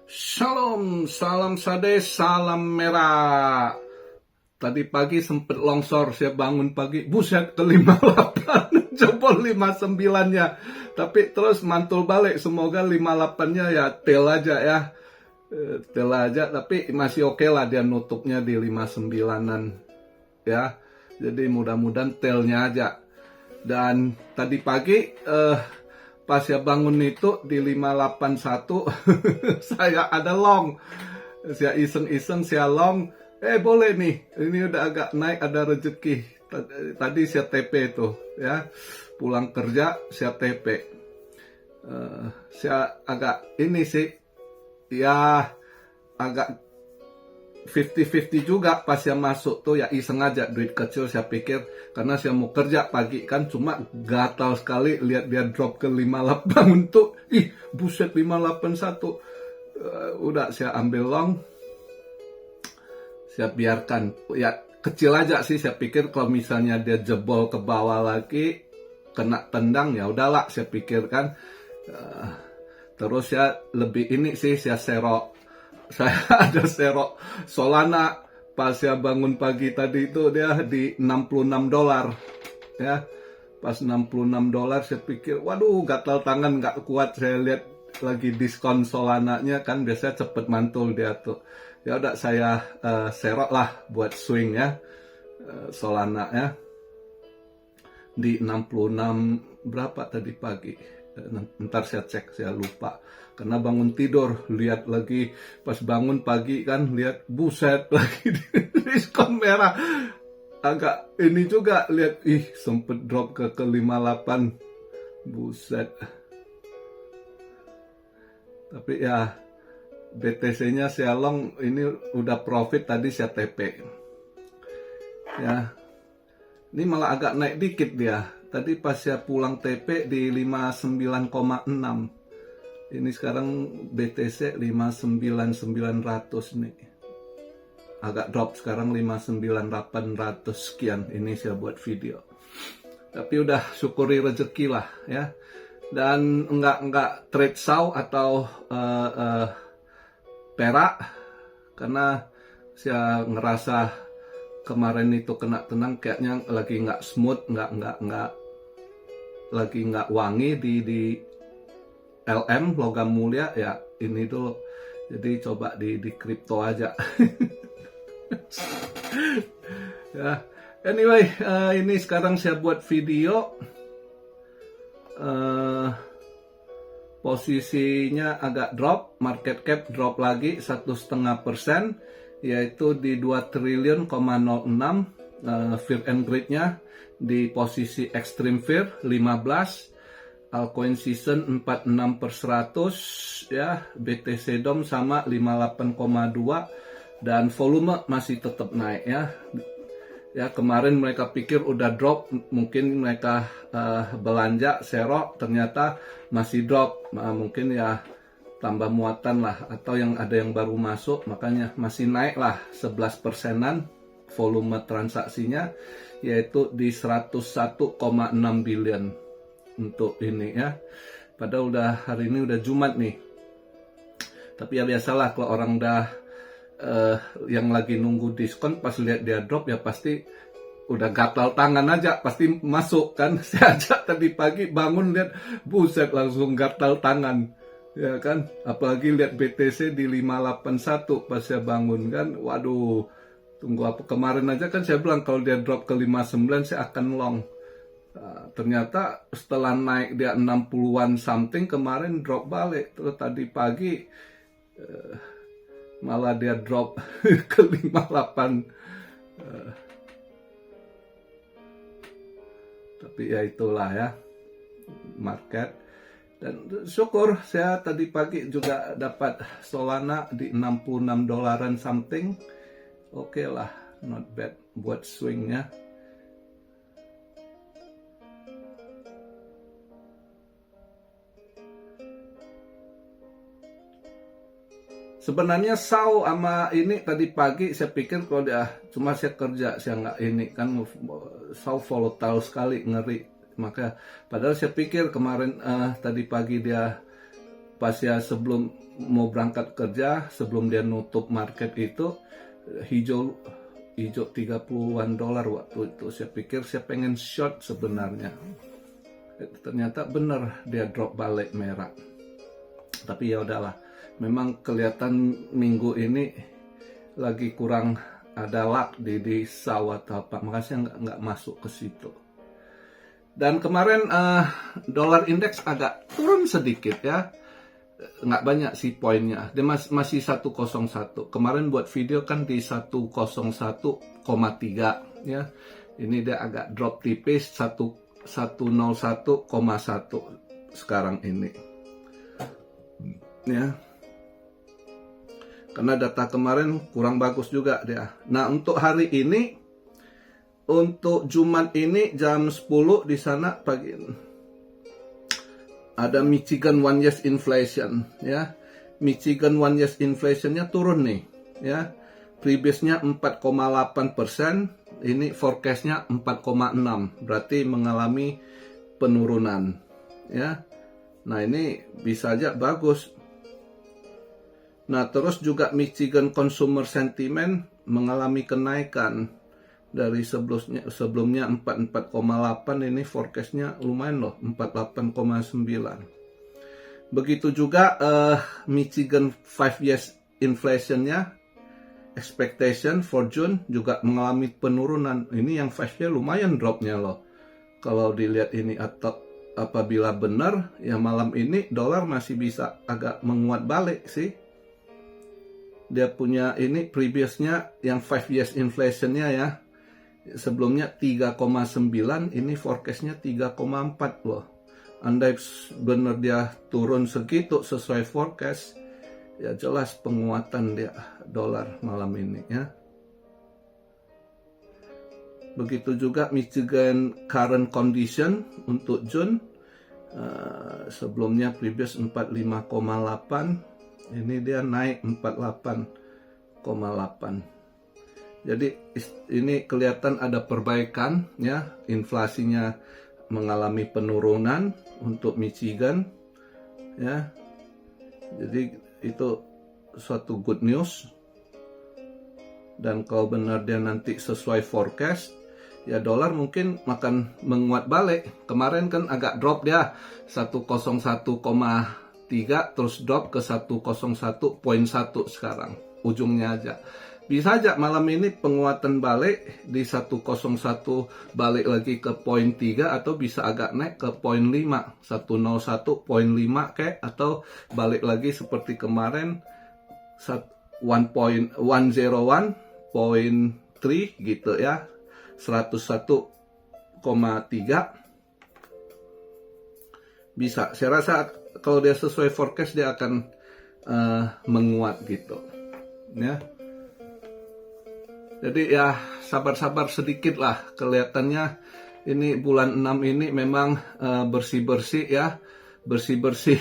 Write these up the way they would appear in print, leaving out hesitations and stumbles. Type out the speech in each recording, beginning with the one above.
Shalom, salam sade, salam merah. Tadi pagi sempet longsor, saya bangun pagi, buset ke 58, jebol 59-nya. Tapi terus mantul balik, semoga 58-nya ya tel aja ya. Tel aja, tapi masih oke lah dia nutupnya di 59-an ya. Jadi mudah-mudahan telnya aja. Dan tadi pagi pas saya bangun itu di 581 saya ada long. Saya iseng-iseng saya long. Boleh nih, ini udah agak naik, ada rezeki. Tadi saya TP itu ya. Pulang kerja saya TP. Saya agak ini sih ya agak 50-50 juga pas saya masuk tuh ya iseng aja, duit kecil saya pikir karena saya mau kerja pagi kan, cuma gatal sekali lihat dia drop ke 58 untuk buset 581. Udah saya ambil long, saya biarkan ya kecil aja sih, saya pikir kalau misalnya dia jebol ke bawah lagi kena tendang ya udahlah saya pikir kan. Terus ya lebih ini sih saya serok. Saya ada serok Solana pas saya bangun pagi tadi itu dia di $66 ya. Pas $66 saya pikir waduh gatal tangan nggak kuat, saya lihat lagi diskon Solananya kan biasanya cepet mantul dia tuh. Ya udah saya serok lah buat swing ya, Solana ya di 66 berapa tadi pagi. Ntar saya cek, saya lupa karena bangun tidur lihat lagi, pas bangun pagi kan lihat buset lagi diskon merah, agak ini juga lihat sempet drop ke 58 buset. Tapi ya BTC-nya saya long, ini udah profit tadi saya TP ya. Ini malah agak naik dikit dia. Tadi pas saya pulang TP di 59,6. Ini sekarang BTC 59.900 nih. Agak drop sekarang 59.800 sekian. Ini saya buat video. Tapi udah syukuri rezeki lah ya. Dan enggak trade SAU atau perak karena saya ngerasa kemarin itu kena tenang kayaknya lagi nggak smooth, nggak lagi nggak wangi di LM logam mulia ya, ini dulu. Jadi coba di kripto aja. Ya, anyway, ini sekarang saya buat video. Posisinya agak drop, market cap drop lagi 1,5%. Yaitu di 2 triliun,06, fear and greed-nya di posisi extreme fear 15, altcoin season 46/100 ya, BTC DOM sama 58,2 dan volume masih tetap naik ya. Ya kemarin mereka pikir udah drop, mungkin mereka belanja serok, ternyata masih drop, mungkin ya tambah muatan lah, atau yang ada yang baru masuk, makanya masih naik lah 11%-an volume transaksinya, yaitu di 101,6 billion untuk ini ya. Padahal udah hari ini udah Jumat nih. Tapi ya biasalah kalau orang udah yang lagi nunggu diskon pas lihat dia drop ya pasti udah gatal tangan aja, pasti masuk kan. Saya aja tadi pagi bangun lihat buset langsung gatal tangan. Ya kan, apalagi lihat BTC di 581 pas saya bangun kan, waduh, tunggu apa, kemarin aja kan saya bilang kalau dia drop ke 59 saya akan long. Ternyata setelah naik dia 60-an something, kemarin drop balik, terus tadi pagi malah dia drop ke 58. Tapi ya itulah ya, market. Dan syukur saya tadi pagi juga dapat Solana di $66 something. Oke lah, not bad buat swingnya. Sebenarnya SAU sama ini tadi pagi saya pikir kalau dia cuma saya kerja, saya nggak ini kan, SAU volatile sekali, ngeri. Maka padahal saya pikir kemarin tadi pagi dia pas ya sebelum mau berangkat kerja, sebelum dia nutup market itu hijau 30-an dolar waktu itu. Saya pikir saya pengen short sebenarnya. Ternyata bener dia drop balik merah. Tapi ya udahlah. Memang kelihatan minggu ini lagi kurang ada luck di sawah atau apa. Makanya saya nggak masuk ke situ. Dan kemarin dolar indeks agak turun sedikit ya. Nggak banyak sih poinnya. Dia masih 101. Kemarin buat video kan di 101,3 ya. Ini dia agak drop tipis 101,1 sekarang ini. Ya. Karena data kemarin kurang bagus juga dia. Nah, untuk hari ini, untuk Jumat ini jam 10 di sana pagi ada Michigan One Year Inflation ya. Michigan One Year Inflation-nya turun nih ya. Previousnya 4,8%, ini forecast-nya 4,6, berarti mengalami penurunan ya. Nah, ini bisa aja bagus. Nah, terus juga Michigan Consumer Sentiment mengalami kenaikan dari sebelumnya 44,8, ini forecastnya lumayan loh, 48,9. Begitu juga Michigan 5 years inflation-nya, expectation for June juga mengalami penurunan. Ini yang 5 year lumayan dropnya loh. Kalau dilihat ini, atau apabila benar ya malam ini dolar masih bisa agak menguat balik sih. Dia punya ini previousnya yang 5 years inflation-nya ya. Sebelumnya 3,9, ini forecast-nya 3,4 loh. Andai benar dia turun segitu sesuai forecast, ya jelas penguatan dia dolar malam ini ya. Begitu juga Michigan current condition untuk June. Sebelumnya previous 45,8. Ini dia naik 48,8. Jadi ini kelihatan ada perbaikan ya, inflasinya mengalami penurunan untuk Michigan ya. Jadi itu suatu good news. Dan kalau benar dia nanti sesuai forecast, ya dolar mungkin akan menguat balik. Kemarin kan agak drop dia 101,3 terus drop ke 101,1 sekarang ujungnya aja. Bisa aja malam ini penguatan balik di 101 balik lagi ke poin 3, atau bisa agak naik ke poin 5, 101,5 kayak, atau balik lagi seperti kemarin 101.3 gitu ya, 101,3 bisa. Saya rasa kalau dia sesuai forecast dia akan menguat gitu ya. Jadi ya sabar-sabar sedikit lah, kelihatannya ini bulan 6 ini memang bersih-bersih ya, bersih-bersih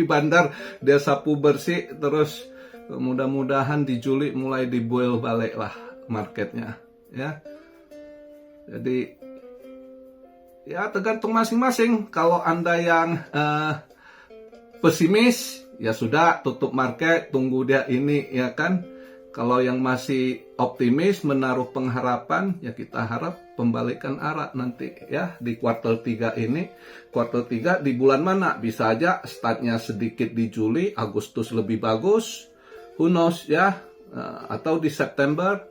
bandar, dia sapu bersih, terus mudah-mudahan di Juli mulai dibuil balik lah marketnya ya. Jadi ya tergantung masing-masing. Kalau Anda yang pesimis, ya sudah tutup market, tunggu dia ini ya kan. Kalau yang masih optimis, menaruh pengharapan, ya kita harap pembalikan arah nanti ya di kuartal 3 ini. Kuartal 3 di bulan mana? Bisa aja startnya sedikit di Juli, Agustus lebih bagus, who knows ya, atau di September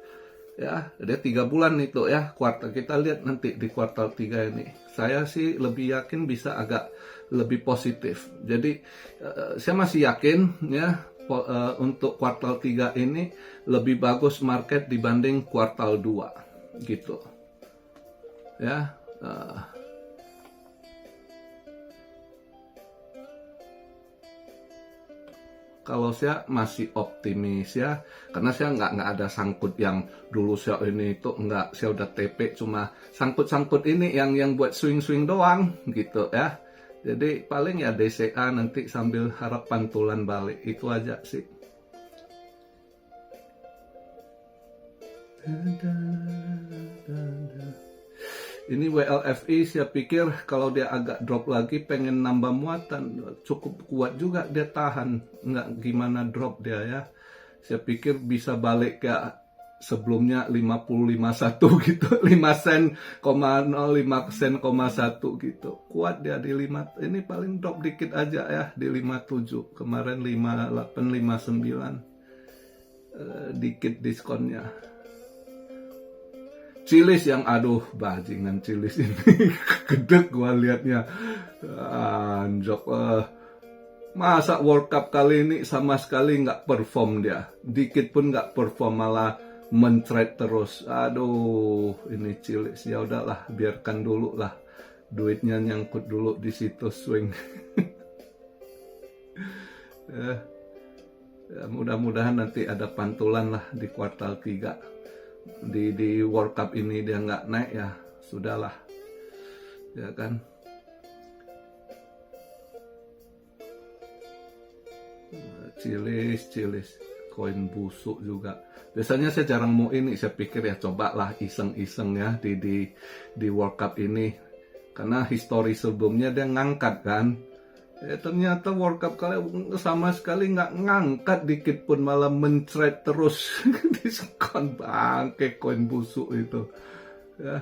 ya. Ada 3 bulan itu ya kuartal. Kita lihat nanti di kuartal 3 ini. Saya sih lebih yakin bisa agak lebih positif. Jadi saya masih yakin ya untuk kuartal 3 ini lebih bagus market dibanding kuartal 2 gitu ya. Kalau saya masih optimis ya, karena saya nggak ada sangkut yang dulu saya ini itu nggak, saya udah TP cuma sangkut ini yang buat swing doang gitu ya. Jadi paling ya DCA nanti sambil harap pantulan balik, itu aja sih. Ini WLFI saya pikir kalau dia agak drop lagi pengen nambah muatan, cukup kuat juga dia tahan, nggak gimana drop dia ya. Saya pikir bisa balik ke sebelumnya 50,51 gitu, 5 sen, 5 sen, 1 gitu. Kuat dia di 5, ini paling drop dikit aja ya di 57. Kemarin 58, 59. Dikit diskonnya. Cilis yang aduh bajingan Cilis ini gedek gua liatnya, anjok. Masa World Cup kali ini sama sekali nggak perform dia, dikit pun nggak perform, malah mencret terus. Aduh, ini Cilis, ya udahlah, biarkan dulu lah, duitnya nyangkut dulu di situs swing. Ya, mudah-mudahan nanti ada pantulan lah di kuartal 3. Di World Cup ini dia nggak naik ya sudahlah, ya kan. Cilis koin busuk juga. Biasanya saya jarang mau ini, saya pikir ya cobalah iseng-iseng ya di World Cup ini, karena histori sebelumnya dia ngangkat kan. Ternyata World Cup kali sama sekali nggak ngangkat dikit pun, malah mencret terus. Diskon bangke koin busuk itu ya.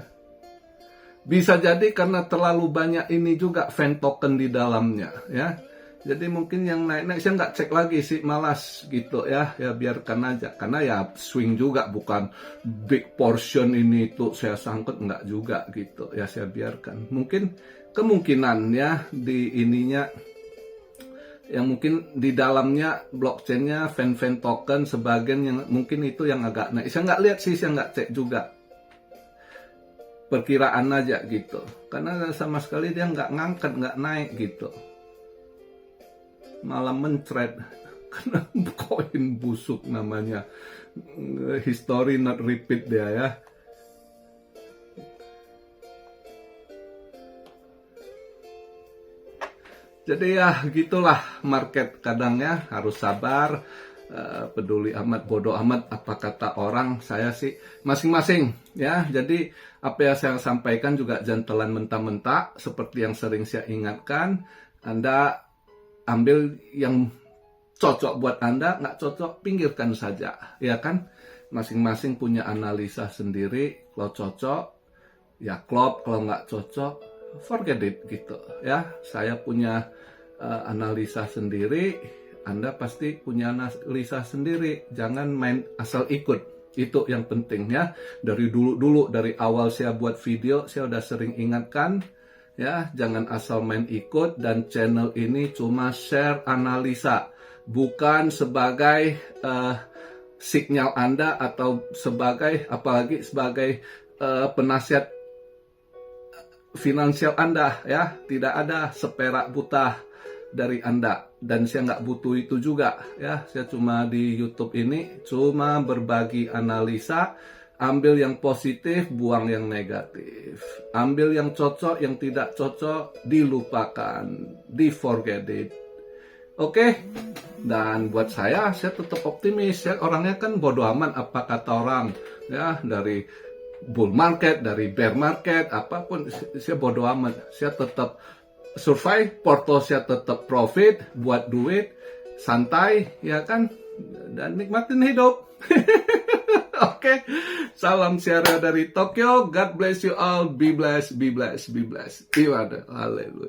Bisa jadi karena terlalu banyak ini juga fan token di dalamnya ya. Jadi mungkin yang naik-naik saya nggak cek lagi sih, malas gitu ya. Ya biarkan aja, karena ya swing juga, bukan big portion ini tuh saya sangkut, nggak juga gitu ya, saya biarkan. Mungkin kemungkinan ya di ininya, yang mungkin di dalamnya blockchainnya fan token sebagian, yang mungkin itu yang agak naik. Saya nggak lihat sih, saya nggak cek juga, perkiraan aja gitu, karena sama sekali dia nggak ngangkat, nggak naik gitu, malah mencret. Karena koin busuk namanya, history not repeat dia ya. Jadi ya gitulah market, kadang ya harus sabar, peduli amat, bodoh amat apa kata orang. Saya sih masing-masing ya. Jadi apa yang saya sampaikan juga jangan telan mentah-mentah, seperti yang sering saya ingatkan. Anda ambil yang cocok buat Anda, nggak cocok pinggirkan saja, ya kan. Masing-masing punya analisa sendiri. Kalau cocok ya klop, kalau nggak cocok forget it gitu ya. Saya punya analisa sendiri, Anda pasti punya analisa sendiri. Jangan main asal ikut, itu yang penting ya. Dari dulu dari awal saya buat video, saya udah sering ingatkan ya, jangan asal main ikut. Dan channel ini cuma share analisa, bukan sebagai signal Anda atau sebagai, apalagi sebagai penasihat finansial Anda ya. Tidak ada seperak buta dari Anda, dan saya nggak butuh itu juga ya. Saya cuma di YouTube ini cuma berbagi analisa, ambil yang positif, buang yang negatif, ambil yang cocok, yang tidak cocok dilupakan, di forget it. Oke. Dan buat saya tetap optimis ya. Orangnya kan bodo amat apa kata orang ya, dari bull market, dari bear market, apapun saya bodo amat. Saya tetap survive, porto saya tetap profit, buat duit, santai ya kan, dan nikmatin hidup. Oke. Salam siara dari Tokyo. God bless you all. Be blessed, be blessed, be blessed. Haleluya.